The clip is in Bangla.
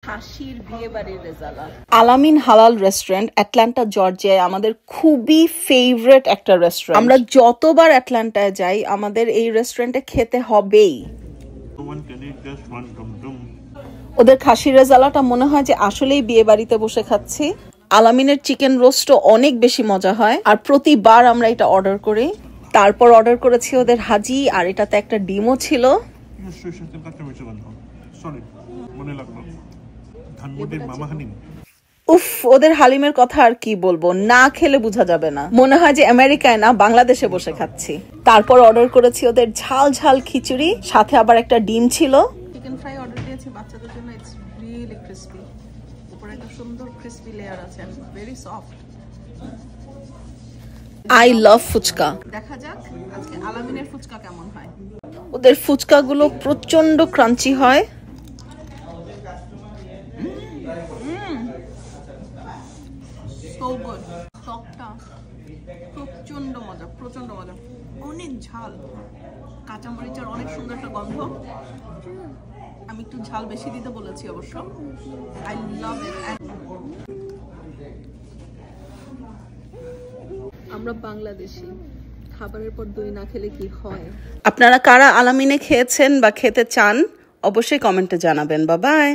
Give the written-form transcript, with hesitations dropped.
খাসির বিয়েবাড়ির রেজালা। আলামিন হালাল রেস্টুরেন্ট অ্যাটলান্টা জর্জিয়ায় আমাদের খুবই ফেভারিট একটা রেস্টুরেন্ট। আমরা যতবার অ্যাটলান্টায় যাই আমাদের এই রেস্টুরেন্টে খেতে হবেই। ওদের খাসির রেজালাটা মনে হয় যে আসলেই বিয়ে বাড়িতে বসে খাচ্ছি। আলামিনের চিকেন রোস্টও অনেক বেশি মজা হয়, আর প্রতিবার আমরা এটা অর্ডার করি। তারপর অর্ডার করেছি ওদের হাজি, আর এটাতে একটা ডিমও ছিল। উফ, ওদের হালিমের কথা আর কি বলবো, না খেলে বোঝা যাবে না, মনে হয় যে আমেরিকায় না বাংলাদেশে বসে খাচ্ছি। তারপর অর্ডার করেছি ওদের ঝাল ঝাল খিচুড়ি, সাথে আবার একটা ডিম ছিল। চিকেন ফ্রাই অর্ডার দিয়েছি বাচ্চাদের জন্য। ইটস রিয়েলি ক্রিসপি, উপরে একটা সুন্দর ক্রিসপি লেয়ার আছে, very soft. I love fuchka. দেখা যাক আজকে আলামিনের ফুচকা কেমন হয়। ওদের ফুচকাগুলো প্রচন্ড ক্রাঞ্চি হয়। So good. টকটা প্রচন্ড মজা, প্রচন্ড মজা, অনেক ঝাল, কাঁচামরিচের অনেক সুন্দর একটা গন্ধ। আমি একটু ঝাল বেশি দিতে বলেছি অবশ্য। আই লাভ ইট। আমরা বাংলাদেশি, খাবারের পর দই না খেলে কি হয়? আপনারা কারা আলামিনে খেয়েছেন বা খেতে চান অবশ্যই কমেন্টে জানাবেন। Bye bye.